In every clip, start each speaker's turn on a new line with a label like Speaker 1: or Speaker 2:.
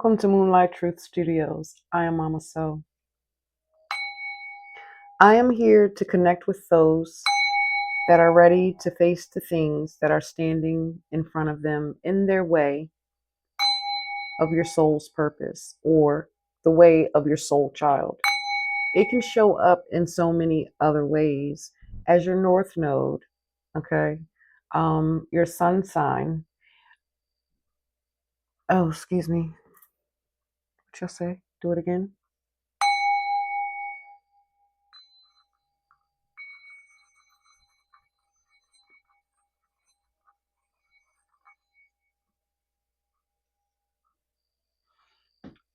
Speaker 1: Welcome to Moonlight Truth Studios. I am Mama So. I am here to connect with those that are ready to face the things that are standing in front of them in their way of your soul's purpose or the way of your soul child. It can show up in so many other ways as your north node, okay? Your sun sign. Oh, excuse me. What y'all say? Do it again.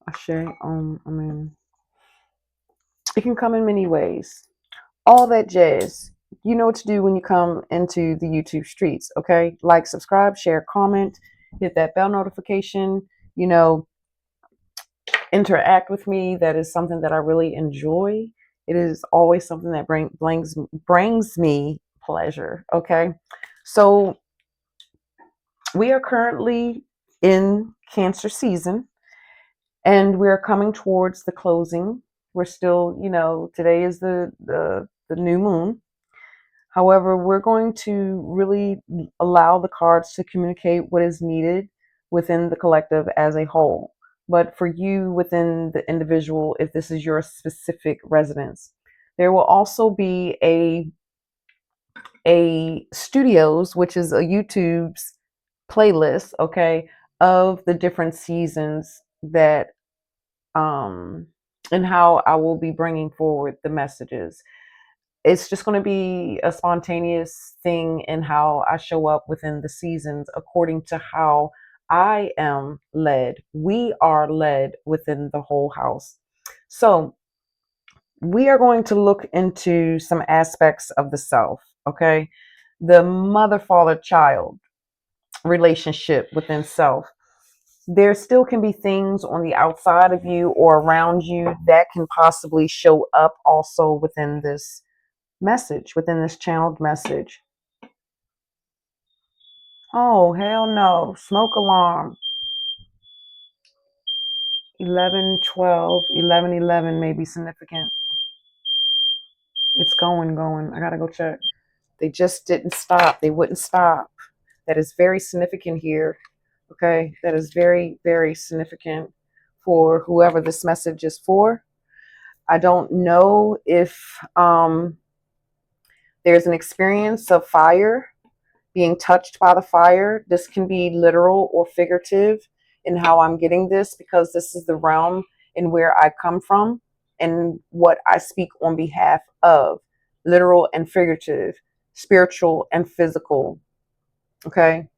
Speaker 1: Ashe. It can come in many ways. All that jazz. You know what to do when you come into the YouTube streets, okay? Like, subscribe, share, comment, hit that bell notification, you know, interact with me. That is something that I really enjoy. It is always something that brings me pleasure, okay? So, we are currently in Cancer season and we're coming towards the closing. We're still, today is the new moon. However, we're going to really allow the cards to communicate what is needed within the collective as a whole. But for you within the individual, if this is your specific residence, there will also be a studios, which is a YouTube's playlist, okay, of the different seasons that and how I will be bringing forward the messages. It's just going to be a spontaneous thing in how I show up within the seasons according to how I am led. We are led within the whole house. So we are going to look into some aspects of the self, okay? The mother, father, child relationship within self. There still can be things on the outside of you or around you that can possibly show up also within this message, within this channeled message. Oh, hell no. Smoke alarm. 11, 12, 11, 11 may be significant. It's going. I gotta go check. They just didn't stop. They wouldn't stop. That is very significant here. Okay. That is very, very significant for whoever this message is for. I don't know if there's an experience of fire, being touched by the fire. This can be literal or figurative in how I'm getting this, because this is the realm in where I come from and what I speak on behalf of. Literal and figurative, spiritual and physical. Okay.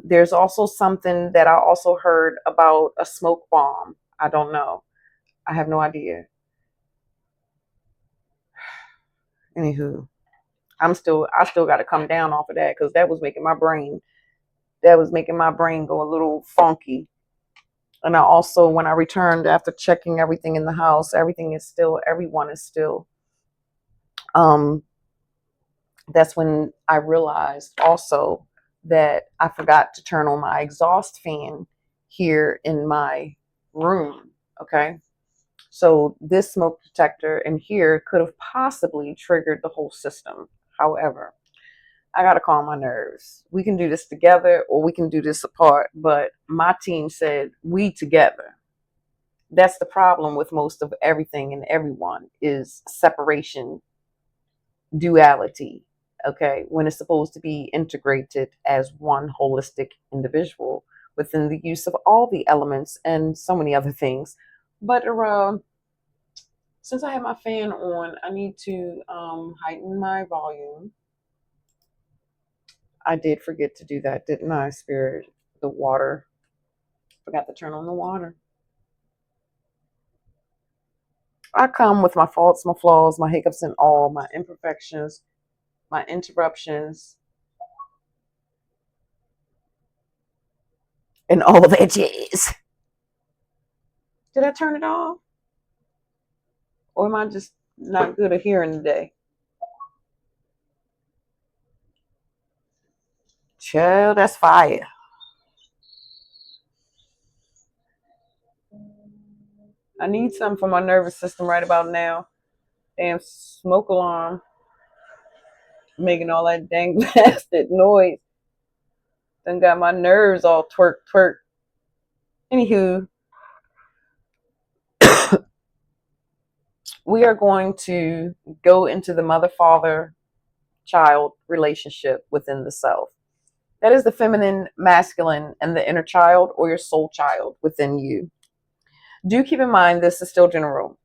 Speaker 1: There's also something that I also heard about a smoke bomb. I don't know. I have no idea. Anywho, I still got to come down off of that because that was making my brain go a little funky. And I also, when I returned after checking everything in the house, everyone is still. Um, that's when I realized also that I forgot to turn on my exhaust fan here in my room. Okay. So this smoke detector in here could have possibly triggered the whole system. However, I got to calm my nerves. We can do this together or we can do this apart. But my team said we together. That's the problem with most of everything and everyone is separation, duality. Okay. When it's supposed to be integrated as one holistic individual within the use of all the elements and so many other things. But since I have my fan on, I need to heighten my volume. I did forget to do that, didn't I, Spirit? The water. Forgot to turn on the water. I come with my faults, my flaws, my hiccups, and all my imperfections, my interruptions, and all that jazz. Did I turn it off? Or am I just not good at hearing today? Chill, that's fire. I need something for my nervous system right about now. Damn smoke alarm making all that dang blasted noise. Then got my nerves all twerk twerk. Anywho, we are going to go into the mother father child relationship within the self. That is the feminine, masculine, and the inner child or your soul child within you. Do keep in mind this is still general.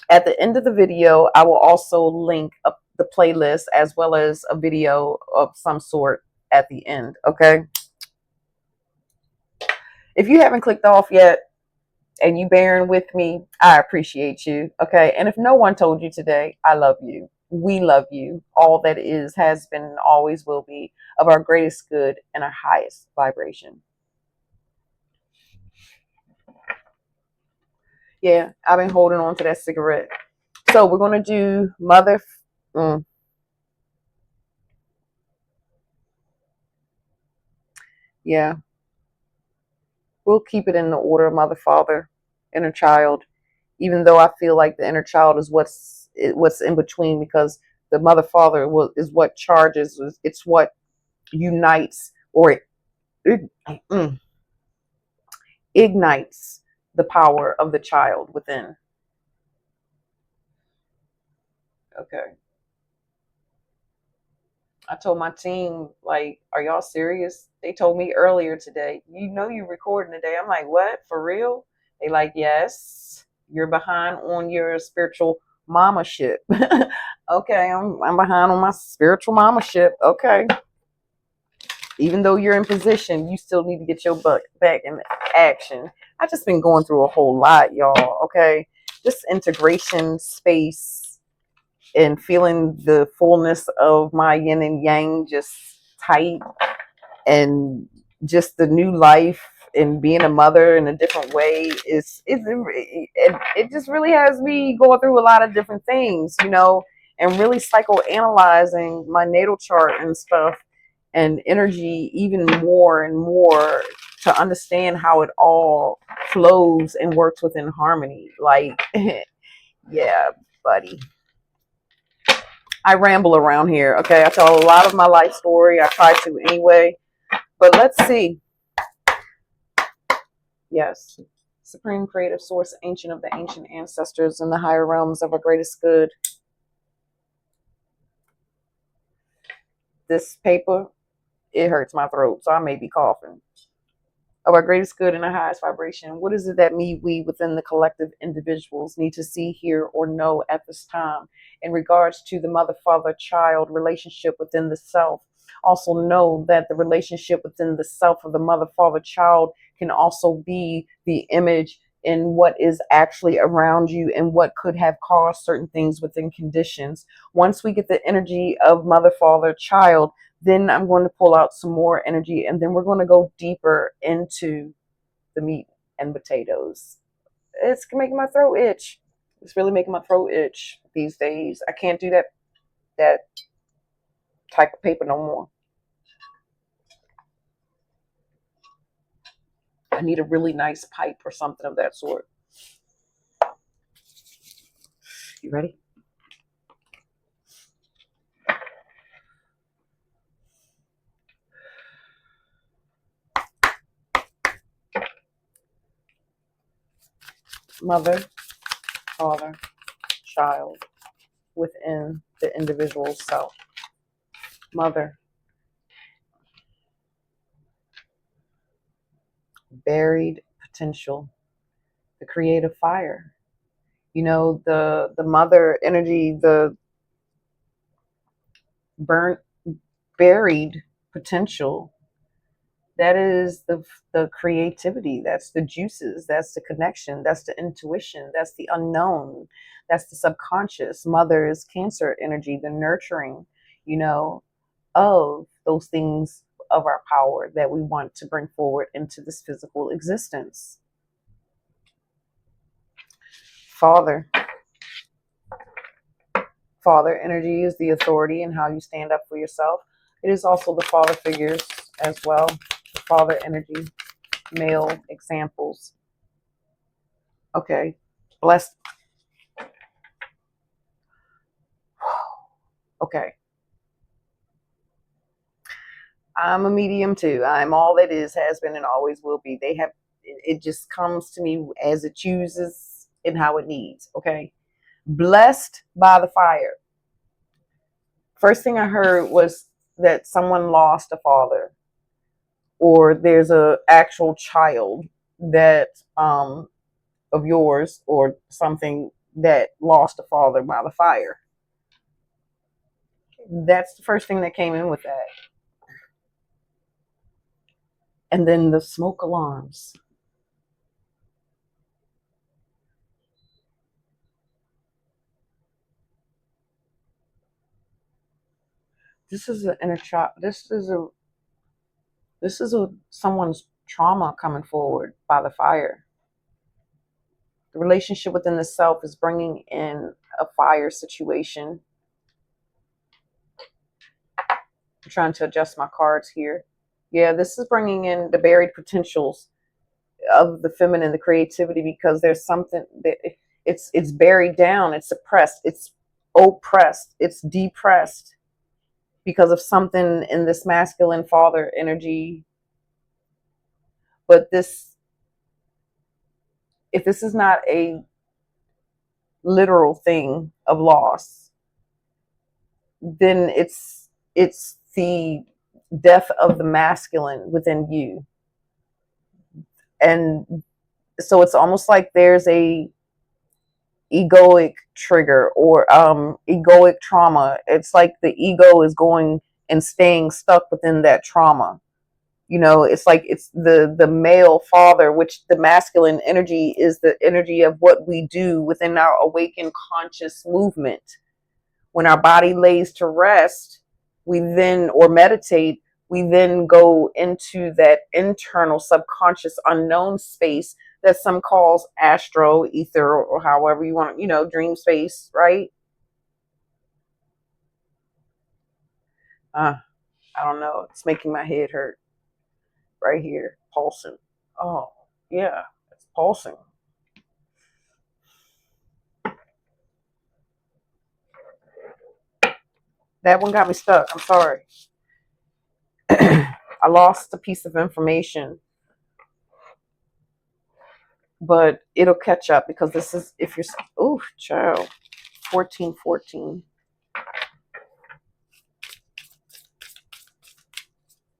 Speaker 1: At the end of the video, I will also link up the playlist as well as a video of some sort at the end. Okay. If you haven't clicked off yet and you bearing with me, I appreciate you. Okay. And if no one told you today, I love you. We love you. All that is, has been, and always will be of our greatest good and our highest vibration. Yeah, I've been holding on to that cigarette. So we're going to do mother. Yeah, we'll keep it in the order of mother, father, inner child, even though I feel like the inner child is what's in between, because the mother father is what charges, it's what unites or ignites the power of the child within. Okay. I told my team, like, are y'all serious? They told me earlier today, you know you're recording today. I'm like, what? For real? They like, yes, you're behind on your spiritual mama ship. Okay, I'm behind on my spiritual mama ship. Okay. Even though you're in position, you still need to get your butt back in action. I just been going through a whole lot, y'all. Okay. Just integration space and feeling the fullness of my yin and yang just tight, and just the new life and being a mother in a different way it just really has me going through a lot of different things, and really psychoanalyzing my natal chart and stuff and energy even more and more to understand how it all flows and works within harmony. Like, yeah, buddy. I ramble around here, okay? I tell a lot of my life story. I try to anyway. But let's see. Yes. Supreme creative source, ancient of the ancient ancestors in the higher realms of our greatest good. This paper, it hurts my throat, so I may be coughing. Of our greatest good and our highest vibration. What is it that we within the collective individuals need to see, hear, or know at this time in regards to the mother, father, child relationship within the self? Also know that the relationship within the self of the mother, father, child can also be the image in what is actually around you and what could have caused certain things within conditions. Once we get the energy of mother, father, child, then I'm going to pull out some more energy, and then we're going to go deeper into the meat and potatoes. It's making my throat itch. It's really making my throat itch these days. I can't do that type of paper no more. I need a really nice pipe or something of that sort. You ready? Mother, father, child within the individual self. Mother, buried potential, the creative fire. The mother energy, the burnt, buried potential. That is the creativity. That's the juices. That's the connection. That's the intuition. That's the unknown. That's the subconscious. Mother is Cancer energy, the nurturing, of those things of our power that we want to bring forward into this physical existence. Father. Father energy is the authority and how you stand up for yourself. It is also the father figures as well. Father energy, male examples. Okay. Blessed. Okay. I'm a medium too. I'm all that is, has been, and always will be. They have, it just comes to me as it chooses and how it needs. Okay. Blessed by the fire. First thing I heard was that someone lost a father, or there's a actual child that of yours or something that lost a father by the fire. That's the first thing that came in with that. And then the smoke alarms. This is an inner child. This is someone's trauma coming forward by the fire. The relationship within the self is bringing in a fire situation. I'm trying to adjust my cards here. Yeah, this is bringing in the buried potentials of the feminine, the creativity, because there's something that it's buried down, it's suppressed, it's oppressed, it's depressed because of something in this masculine father energy. But this, if this is not a literal thing of loss, then it's the death of the masculine within you. And so it's almost like there's a egoic trigger or egoic trauma. It's like the ego is going and staying stuck within that trauma. You know, it's like it's the male father, which the masculine energy is the energy of what we do within our awakened conscious movement. When our body lays to rest, we then, or meditate, we then go into that internal subconscious unknown space that some calls astro, ether, or however you want, dream space, right? I don't know. It's making my head hurt right here, pulsing. Oh, yeah, it's pulsing. That one got me stuck. I'm sorry. I lost a piece of information, but it'll catch up because this is, if you're, oh, child, 1414.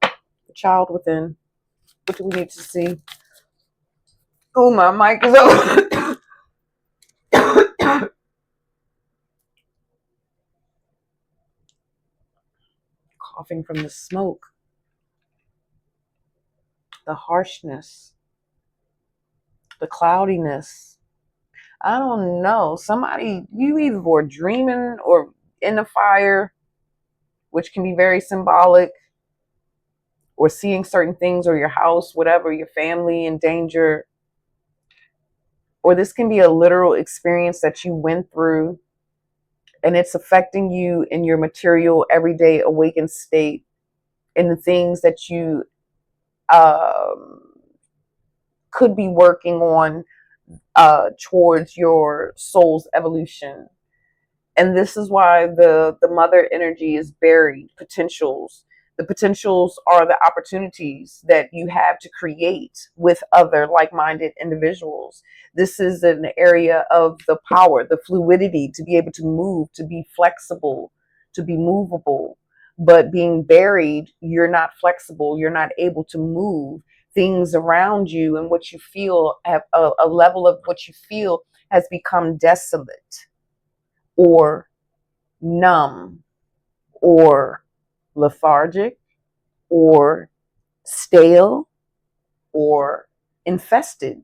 Speaker 1: The child within. What do we need to see? Oh, my mic is open. Coughing from the smoke. The harshness. The cloudiness. I don't know. Somebody, you either were dreaming or in the fire, which can be very symbolic, or seeing certain things, or your house, whatever, your family in danger. Or this can be a literal experience that you went through and it's affecting you in your material, everyday awakened state, in the things that you um, could be working on towards your soul's evolution. And this is why the mother energy is buried. Potentials. The potentials are the opportunities that you have to create with other like-minded individuals. This is an area of the power, the fluidity, to be able to move, to be flexible, to be movable. But being buried, you're not flexible, you're not able to move. Things around you and what you feel, have a level of what you feel has become desolate, or numb, or lethargic, or stale, or infested,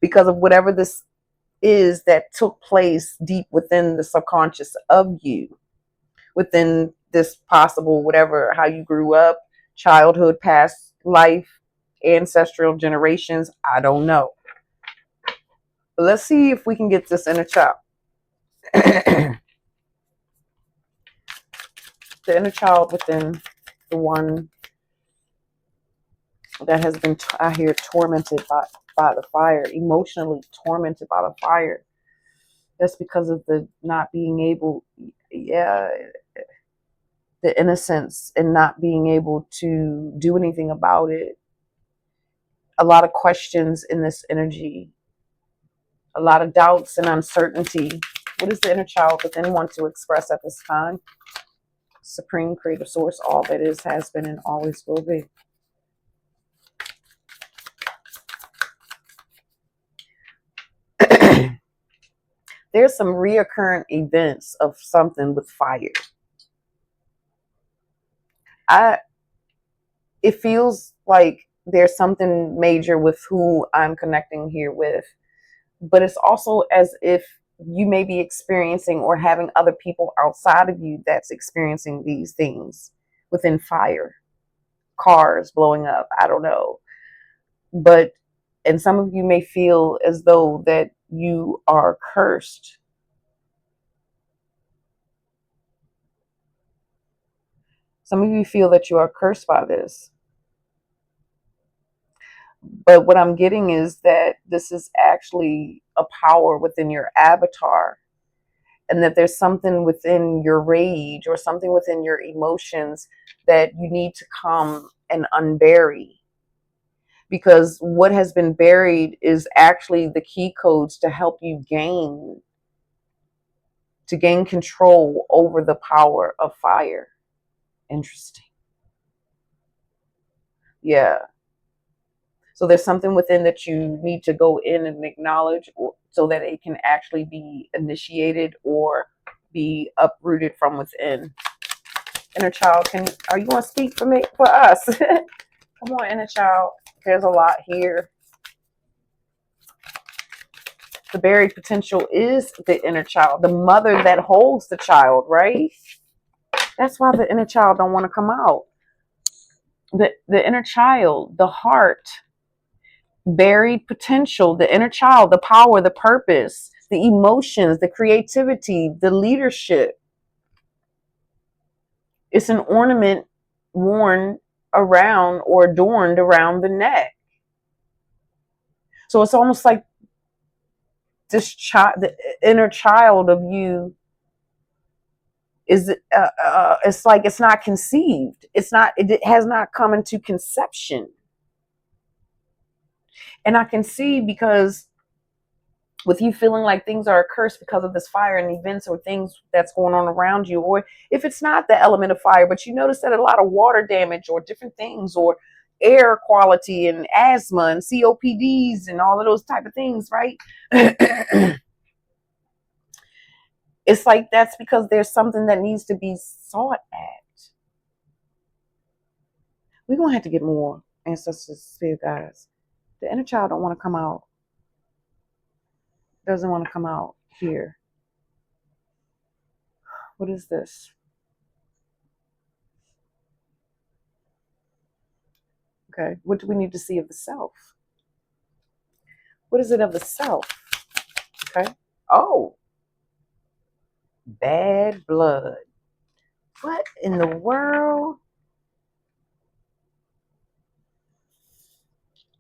Speaker 1: because of whatever this is that took place deep within the subconscious of you, within this possible, whatever, how you grew up, childhood, past life, ancestral generations. I don't know. But let's see if we can get this inner child. The inner child within, the one that has been, I hear, tormented by the fire, emotionally tormented by the fire. That's because of the not being able, yeah, the innocence and not being able to do anything about it. A lot of questions in this energy, a lot of doubts and uncertainty. What does the inner child within want to express at this time? Supreme creative source, all that is, has been, and always will be. There's some reoccurrent events of something with fire. It feels like there's something major with who I'm connecting here with, but it's also as if you may be experiencing or having other people outside of you that's experiencing these things within fire, cars blowing up, I don't know. But, and some of you may feel as though that you are cursed. Some of you feel that you are cursed by this. But what I'm getting is that this is actually a power within your avatar, and that there's something within your rage or something within your emotions that you need to come and unbury. Because what has been buried is actually the key codes to help you gain control over the power of fire. Interesting. Yeah. So there's something within that you need to go in and acknowledge, so that it can actually be initiated or be uprooted from within. Inner child, are you going to speak for us? Come on, inner child. There's a lot here. The buried potential is the inner child, the mother that holds the child, right? That's why the inner child don't want to come out. The inner child, the heart, buried potential, the inner child, the power, the purpose, the emotions, the creativity, the leadership. It's an ornament worn around or adorned around the neck. So it's almost like this child, the inner child of you, is it's like it's not conceived. It has not come into conception. And I can see, because with you feeling like things are a curse because of this fire and events or things that's going on around you, or if it's not the element of fire, but you notice that a lot of water damage or different things, or air quality and asthma and COPDs and all of those type of things, right? It's like that's because there's something that needs to be sought at. We're going to have to get more ancestors, spirit guides. The inner child don't want to come out. Doesn't want to come out here. What is this? Okay. What do we need to see of the self? What is it of the self? Okay. Oh, bad blood. What in the world?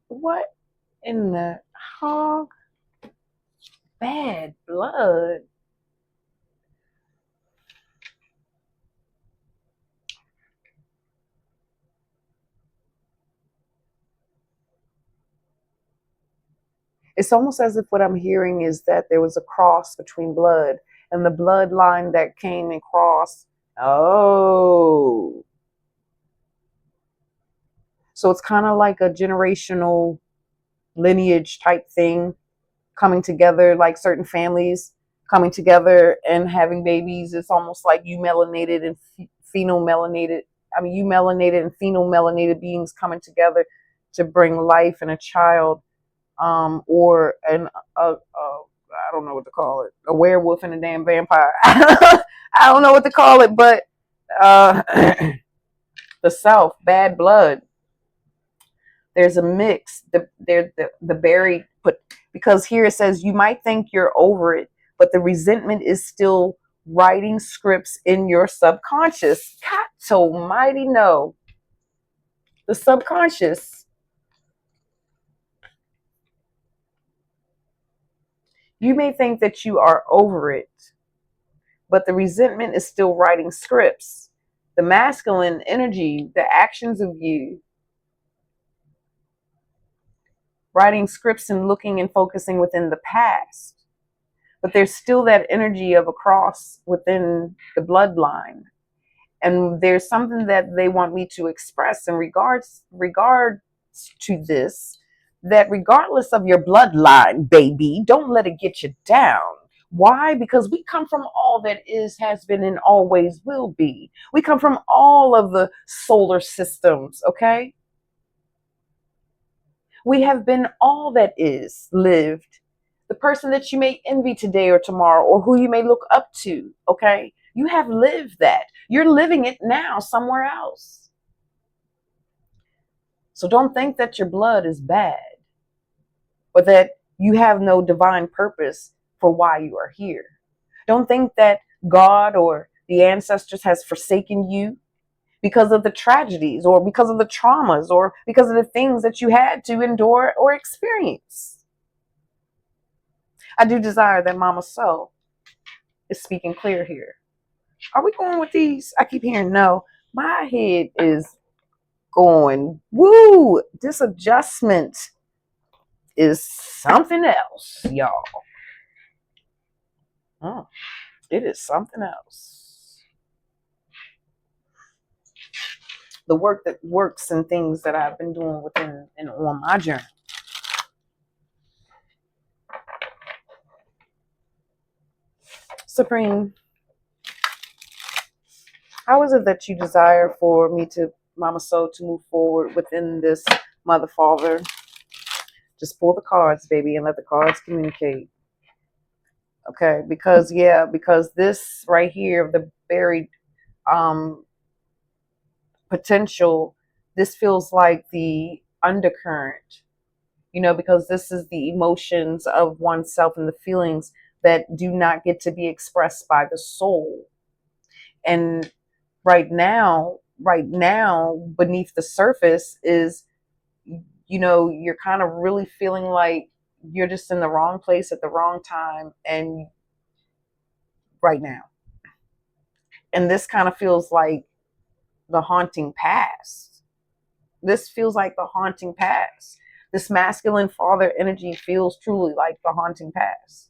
Speaker 1: What in the hog? Bad blood. It's almost as if what I'm hearing is that there was a cross between blood, and the bloodline that came and crossed. Oh. So it's kind of like a generational lineage type thing coming together, like certain families coming together and having babies. It's almost like you melanated and phenolmelanated. I mean, you melanated and phenolmelanated beings coming together to bring life in a child, or I don't know what to call it, a werewolf and a damn vampire. I don't know what to call it, but the self, bad blood. There's a mix. The buried put, because here it says you might think you're over it, but the resentment is still writing scripts in your subconscious. God almighty, no. The subconscious. You may think that you are over it, but the resentment is still writing scripts. The masculine energy, the actions of you, writing scripts and looking and focusing within the past. But there's still that energy of a cross within the bloodline. And there's something that they want me to express in regards to this, that regardless of your bloodline, baby, don't let it get you down. Why? Because we come from all that is, has been, and always will be. We come from all of the solar systems, okay? We have been all that is lived. The person that you may envy today or tomorrow, or who you may look up to, okay? You have lived that. You're living it now somewhere else. So don't think that your blood is bad, or that you have no divine purpose for why you are here. Don't think that God or the ancestors has forsaken you because of the tragedies or because of the traumas or because of the things that you had to endure or experience. I do desire that Mama Soul is speaking clear here. Are we going with these? I keep hearing no. My head is going, woo, this adjustment is something else, y'all. It is something else. The work that works and things that I've been doing within and on my journey. Supreme, how is it that you desire for me to, Mama Soul, to move forward within this Mother Father? Just pull the cards, baby, and let the cards communicate. Okay, because this right here, the buried potential, this feels like the undercurrent, because this is the emotions of oneself and the feelings that do not get to be expressed by the soul. And right now, beneath the surface is, you're kind of really feeling like you're just in the wrong place at the wrong time, and right now. And this kind of feels like the haunting past. This feels like the haunting past. This masculine father energy feels truly like the haunting past.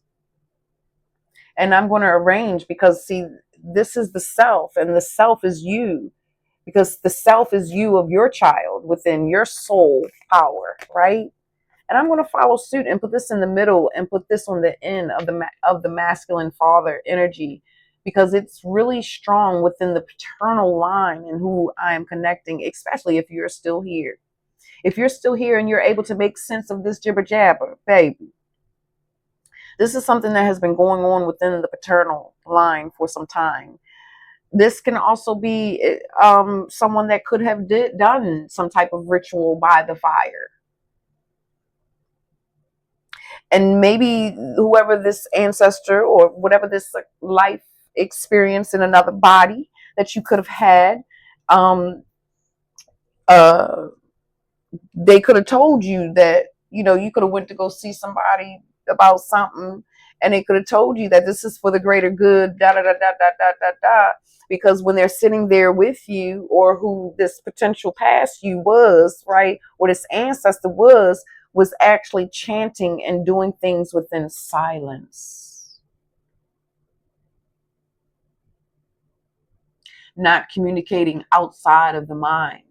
Speaker 1: And I'm going to arrange, because see, this is the self, and the self is you, because the self is you of your child within your soul power, right? And I'm going to follow suit and put this in the middle and put this on the end of the masculine father energy, because it's really strong within the paternal line and who I am connecting, especially if you're still here. If you're still here and you're able to make sense of this jibber jabber, baby, this is something that has been going on within the paternal line for some time. This can also be someone that could have done some type of ritual by the fire. And maybe whoever this ancestor or whatever this life experience in another body that you could have had, uh, they could have told you that, you could have went to go see somebody about something, and they could have told you that this is for the greater good, da da da da da da da da. Because when they're sitting there with you, or who this potential past you was, right, or this ancestor was actually chanting and doing things within silence, not communicating outside of the mind,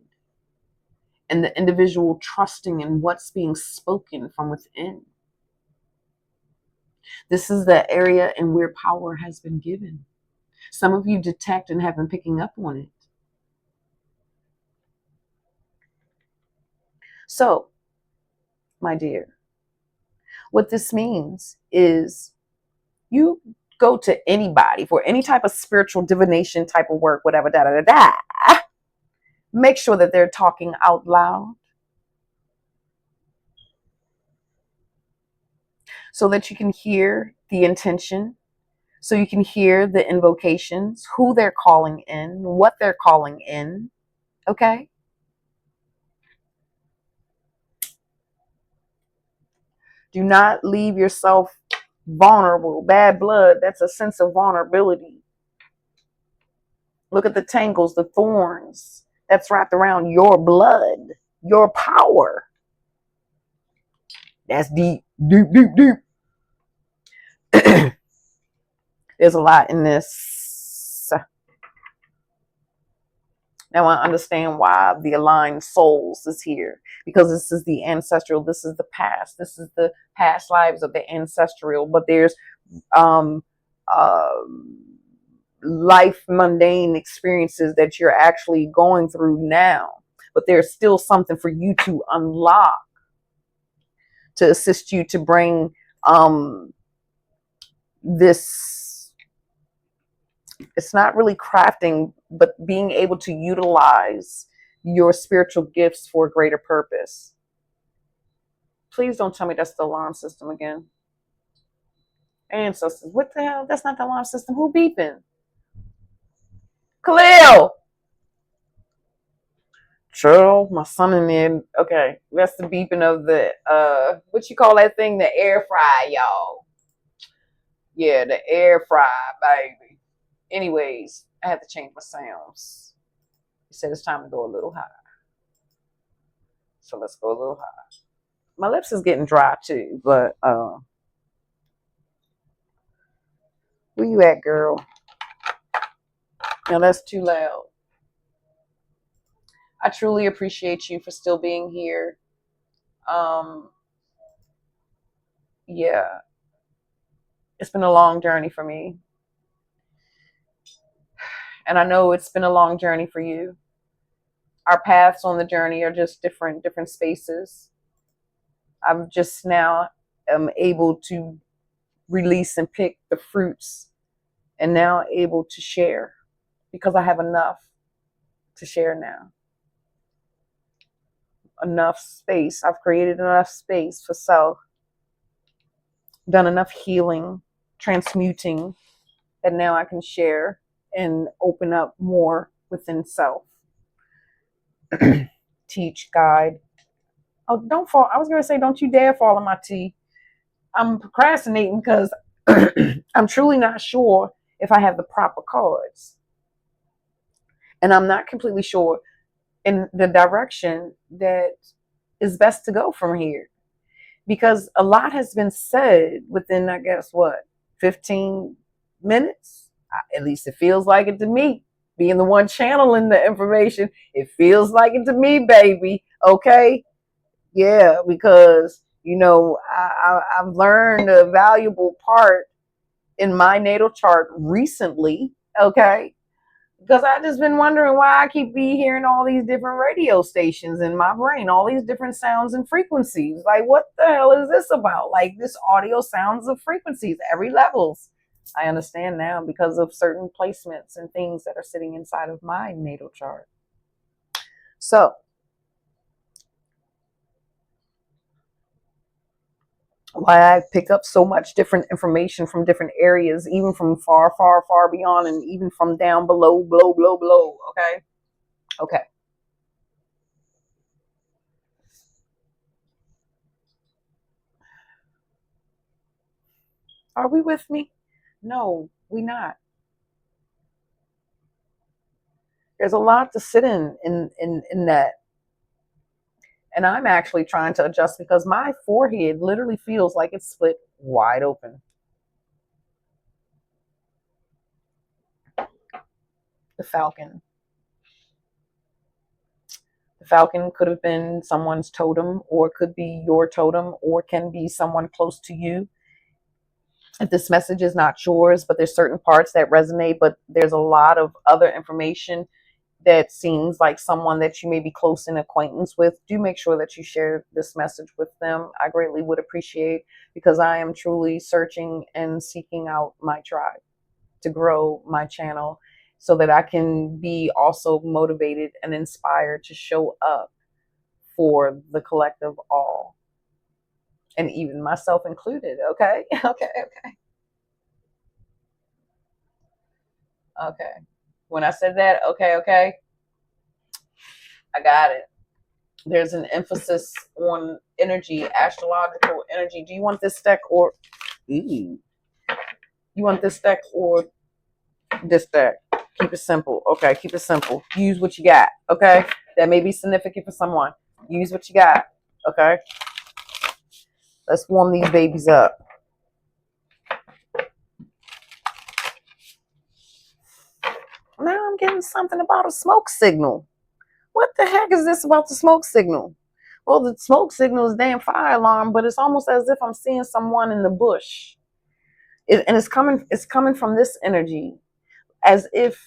Speaker 1: and the individual trusting in what's being spoken from within. This is the area in where power has been given. Some of you detect and have been picking up on it. So, my dear, what this means is, you go to anybody for any type of spiritual divination type of work, whatever, da da da da. Make sure that they're talking out loud, so that you can hear the intention, so you can hear the invocations, who they're calling in, what they're calling in. Okay? Do not leave yourself vulnerable. Bad blood, that's a sense of vulnerability. Look at the tangles, the thorns that's wrapped around your blood, your power. That's deep, deep, deep, deep. There's a lot in this. Now I understand why the aligned souls is here, because this is the ancestral, this is the past, this is the past lives of the ancestral, but there's um uh life mundane experiences that you're actually going through now, but there's still something for you to unlock to assist you to bring this, it's not really crafting, but being able to utilize your spiritual gifts for a greater purpose. Please don't tell me that's the alarm system again. Ancestors, what the hell? That's not the alarm system. Who beeping? Khalil! True, my son in there. Okay, that's the beeping of the, what you call that thing? The air fry, y'all. Yeah, the air fry, baby. Anyways, I had to change my sounds. He said it's time to go a little higher. So let's go a little higher. My lips is getting dry too, but where you at, girl? No, that's too loud. I truly appreciate you for still being here. Um, yeah, it's been a long journey for me, and I know it's been a long journey for you. Our paths on the journey are just different spaces. I'm just now able to release and pick the fruits, and now able to share because I have enough to share now. Enough space. I've created enough space for self, done enough healing, transmuting, that now I can share and open up more within self. Teach, guide. Oh, don't fall. I was going to say, don't you dare fall in my tea. I'm procrastinating because I'm truly not sure if I have the proper cards. And I'm not completely sure in the direction that is best to go from here. Because a lot has been said within, I guess, what, 15 minutes? At least it feels like it to me. Being the one channeling the information, it feels like it to me, baby. Okay? Yeah, because, I've learned a valuable part in my natal chart recently. Okay? Because I just been wondering why I keep be hearing all these different radio stations in my brain, all these different sounds and frequencies. Like, what the hell is this about? Like, this audio sounds of frequencies, every levels. I understand now because of certain placements and things that are sitting inside of my natal chart. So, why I pick up so much different information from different areas, even from far, far, far beyond, and even from down below, below. Okay. Okay. Are we with me? No, we not. There's a lot to sit in that. And I'm actually trying to adjust because my forehead literally feels like it's split wide open. The falcon. The falcon could have been someone's totem, or could be your totem, or can be someone close to you. If this message is not yours, but there's certain parts that resonate, but there's a lot of other information that seems like someone that you may be close in acquaintance with, do make sure that you share this message with them. I greatly would appreciate, because I am truly searching and seeking out my tribe to grow my channel so that I can be also motivated and inspired to show up for the collective all, and even myself included. Okay. Okay. When I said that, okay, I got it. There's an emphasis on energy, astrological energy. Do you want this deck, or Ooh. You want this deck or this deck? Keep it simple. Okay, keep it simple. Use what you got. Okay, that may be significant for someone. Use what you got. Okay, let's warm these babies up. Now I'm getting something about a smoke signal. What the heck is this about the smoke signal? Well, the smoke signal is damn fire alarm, but it's almost as if I'm seeing someone in the bush. And it's coming from this energy, as if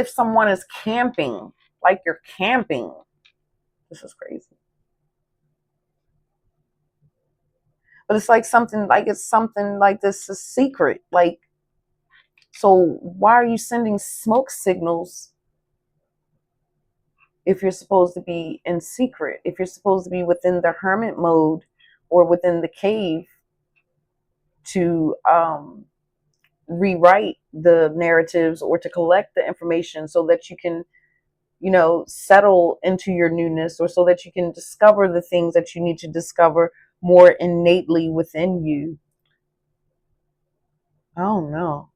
Speaker 1: someone is camping, like you're camping. This is crazy. But it's something like this is secret. Like, so why are you sending smoke signals if you're supposed to be in secret? If you're supposed to be within the hermit mode or within the cave to rewrite the narratives or to collect the information so that you can, settle into your newness, or so that you can discover the things that you need to discover more innately within you. I don't know.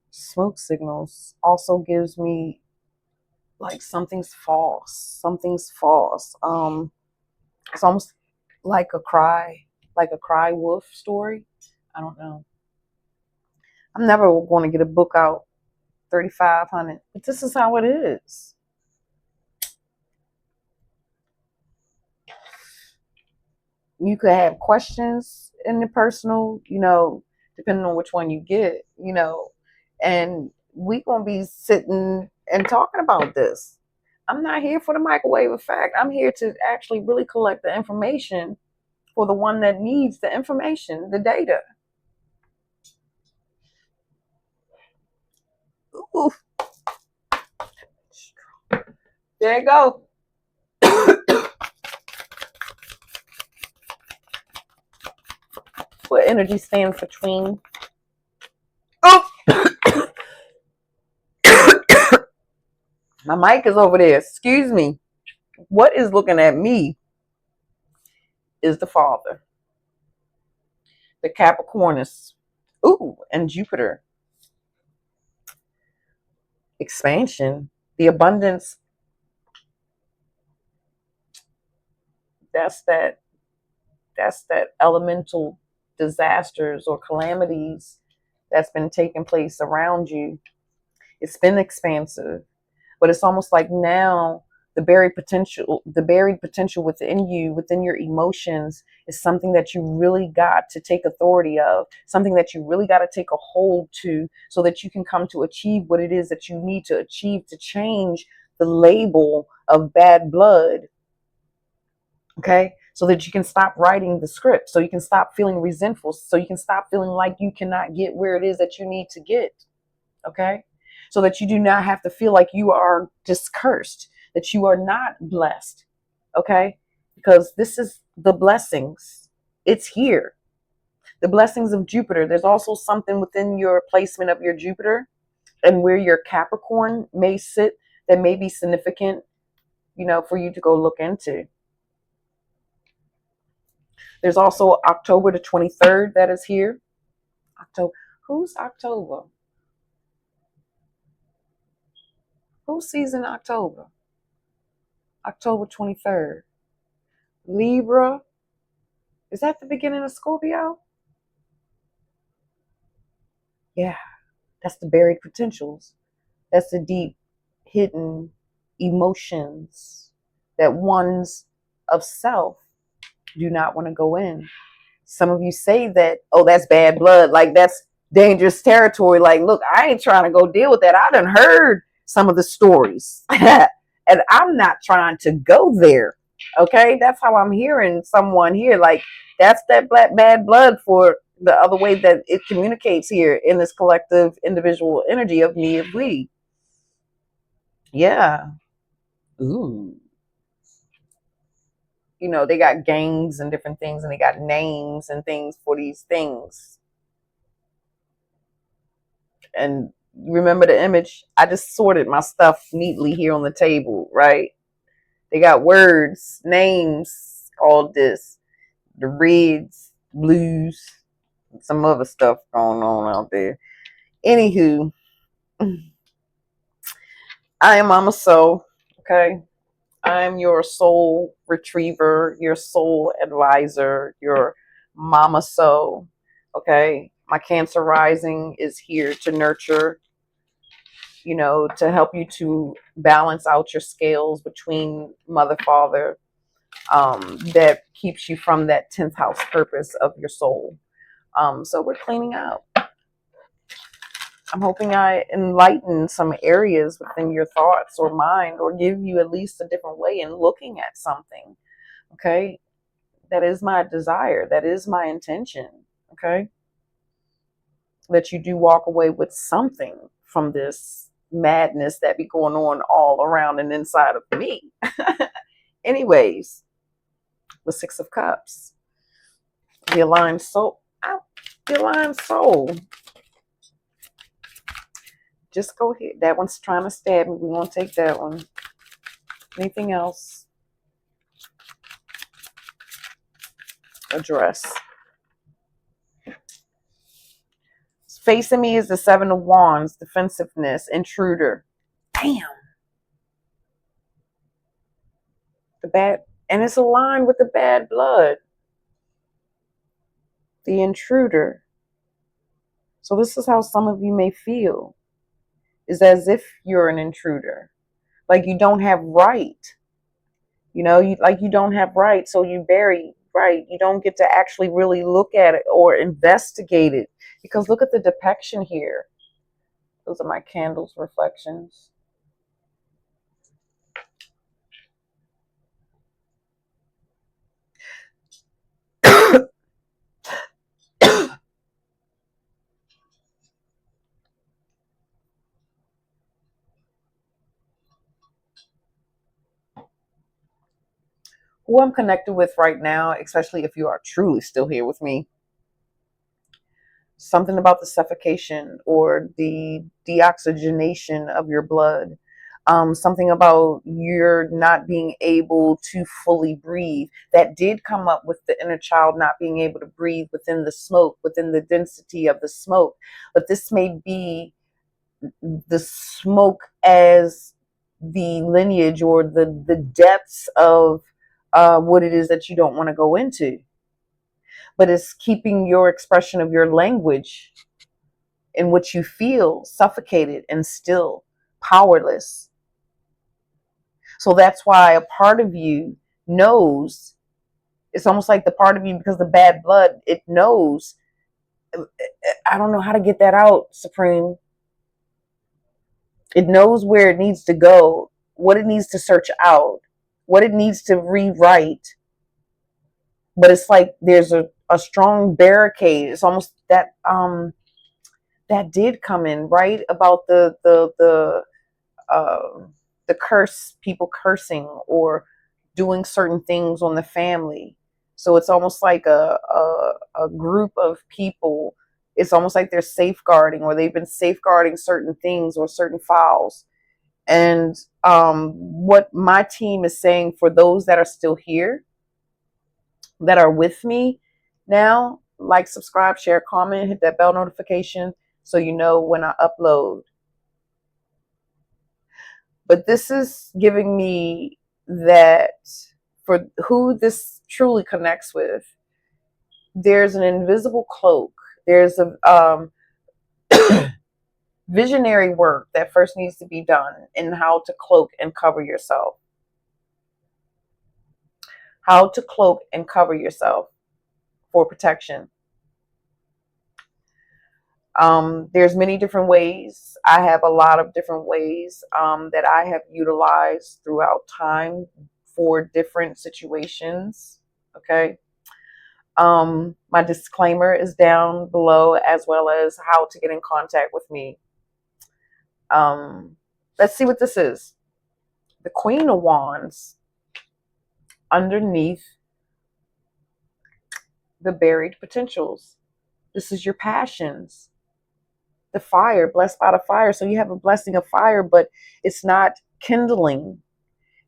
Speaker 1: Smoke signals also gives me like something's false. Something's false. It's almost like a cry wolf story. I don't know. I'm never going to get a book out 3,500, but this is how it is. You could have questions in the personal, depending on which one you get, and we gonna be sitting and talking about this. I'm not here for the microwave effect. I'm here to actually really collect the information for the one that needs the information, the data. Ooh, there you go. What energy stands for tween? Oh, my mic is over there. Excuse me. What is looking at me is the Father, the Capricornus. Ooh, and Jupiter. Expansion, the abundance. That's that. That's that elemental disasters or calamities that's been taking place around you. It's been expansive, but it's almost like now the buried potential within you, within your emotions, is something that you really got to take authority of, something that you really got to take a hold to, so that you can come to achieve what it is that you need to achieve to change the label of bad blood. Okay, so that you can stop writing the script, so you can stop feeling resentful, so you can stop feeling like you cannot get where it is that you need to get. Okay, so that you do not have to feel like you are just cursed, that you are not blessed. Okay, because this is the blessings. It's here. The blessings of Jupiter. There's also something within your placement of your Jupiter and where your Capricorn may sit that may be significant, for you to go look into. There's also October the 23rd that is here. October. Who's October? Who's season October? October 23rd. Libra. Is that the beginning of Scorpio? Yeah, that's the buried potentials. That's the deep, hidden emotions that ones of self do not want to go in. Some of you say that, oh, that's bad blood. Like, that's dangerous territory. Like, look, I ain't trying to go deal with that. I done heard some of the stories and I'm not trying to go there. Okay. That's how I'm hearing someone here. Like, that's that black bad blood for the other way that it communicates here in this collective individual energy of me, of we. Yeah. Ooh. They got gangs and different things, and they got names and things for these things. And remember the image? I just sorted my stuff neatly here on the table, right? They got words, names called this, the reds, blues, some other stuff going on out there. Anywho, I am Mama Soul. Okay. I'm your soul retriever, your soul advisor, your Mama Soul. Okay. My Cancer rising is here to nurture, to help you to balance out your scales between mother, father, that keeps you from that 10th house purpose of your soul. So we're cleaning out. I'm hoping I enlighten some areas within your thoughts or mind, or give you at least a different way in looking at something. Okay. That is my desire. That is my intention. Okay. That you do walk away with something from this madness that be going on all around and inside of me. Anyways, the Six of Cups, the aligned soul. The aligned soul. Just go ahead. That one's trying to stab me. We won't take that one. Anything else? Address. Facing me is the Seven of Wands, defensiveness, intruder. Damn. The bad, and it's aligned with the bad blood. The intruder. So this is how some of you may feel. Is as if you're an intruder. Like you don't have right. You don't have right, so you bury right. You don't get to actually really look at it or investigate it. Because look at the depiction here. Those are my candles reflections. Who I'm connected with right now, especially if you are truly still here with me, something about the suffocation or the deoxygenation of your blood. Something about you're not being able to fully breathe. That did come up with the inner child not being able to breathe within the smoke, within the density of the smoke. But this may be the smoke as the lineage or the depths of what it is that you don't want to go into. But it's keeping your expression of your language in which you feel suffocated and still powerless. So that's why a part of you knows, it's almost like the part of you, because the bad blood, it knows, I don't know how to get that out, Supreme. It knows where it needs to go, what it needs to search out, what it needs to rewrite. But it's like there's a strong barricade. It's almost that that did come in, right? About the curse, people cursing or doing certain things on the family. So it's almost like a group of people. It's almost like they're safeguarding, or they've been safeguarding certain things or certain files. And what my team is saying for those that are still here, that are with me now, like, subscribe, share, comment, hit that bell notification so you know when I upload. But this is giving me that for who this truly connects with, there's an invisible cloak. There's a visionary work that first needs to be done in how to cloak and cover yourself. How to cloak and cover yourself for protection. There's many different ways. I have a lot of different ways that I have utilized throughout time for different situations. Okay. My disclaimer is down below, as well as how to get in contact with me. Let's see what this is. The Queen of Wands underneath the buried potentials. This is your passions. The fire, blessed by the fire. So you have a blessing of fire, but it's not kindling.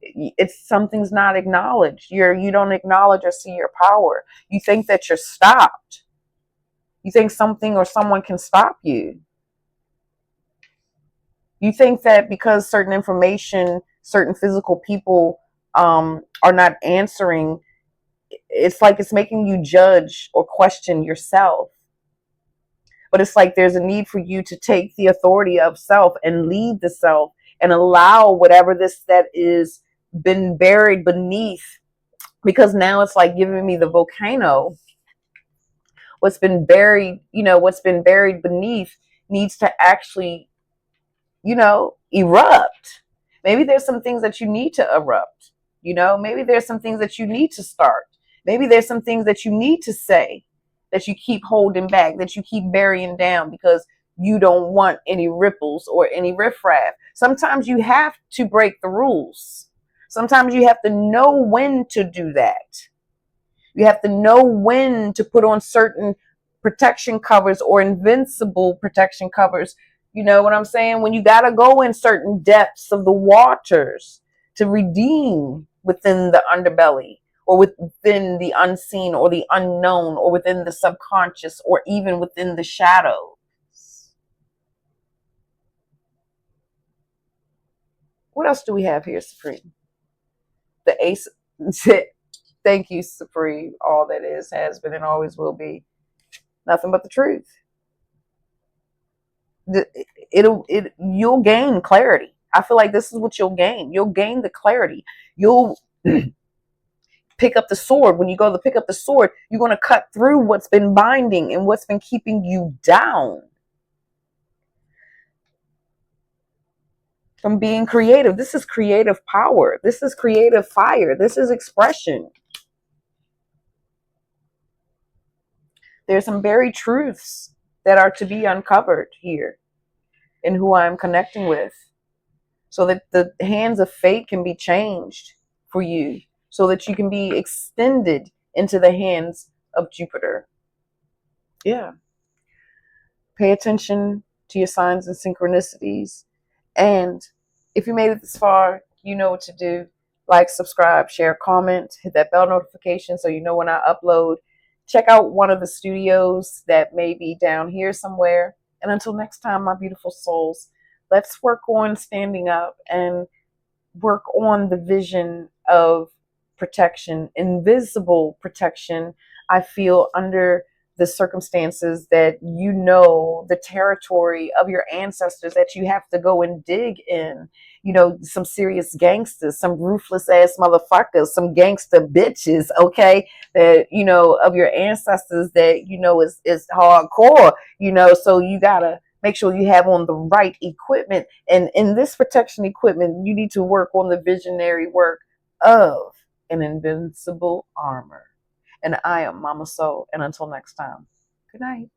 Speaker 1: It's something's not acknowledged. You don't acknowledge or see your power. You think that you're stopped. You think something or someone can stop you. You think that because certain information, certain physical people are not answering, it's like it's making you judge or question yourself. But it's like there's a need for you to take the authority of self and lead the self and allow whatever this that is been buried beneath, because now it's like giving me the volcano. What's been buried, what's been buried beneath needs to actually, erupt. Maybe there's some things that you need to erupt. Maybe there's some things that you need to start. Maybe there's some things that you need to say that you keep holding back, that you keep burying down because you don't want any ripples or any riffraff. Sometimes you have to break the rules. Sometimes you have to know when to do that. You have to know when to put on certain protection covers or invincible protection covers. You know what I'm saying? When you got to go in certain depths of the waters to redeem within the underbelly or within the unseen or the unknown or within the subconscious or even within the shadows. What else do we have here, Supreme? The ace. Thank you, Supreme. All that is, has been, and always will be nothing but the truth. You'll gain clarity. I feel like this is what you'll gain. You'll gain the clarity. You'll pick up the sword. When you go to pick up the sword, you're going to cut through what's been binding and what's been keeping you down from being creative. This is creative power. This is creative fire. This is expression. There's some buried truths that are to be uncovered here in who I'm connecting with, so that the hands of fate can be changed for you, so that you can be extended into the hands of Jupiter. Yeah. Pay attention to your signs and synchronicities. And if you made it this far, you know what to do. Like, subscribe, share, comment, hit that bell notification so you know when I upload. Check out one of the studios that may be down here somewhere. And until next time, my beautiful souls, let's work on standing up and work on the vision of protection, invisible protection. I feel under the circumstances that the territory of your ancestors that you have to go and dig in. Some serious gangsters, some ruthless ass motherfuckers, some gangster bitches, okay, that of your ancestors that is hardcore, so you gotta make sure you have on the right equipment. And in this protection equipment, you need to work on the visionary work of an invincible armor. And I am Mama Soul. And until next time, good night.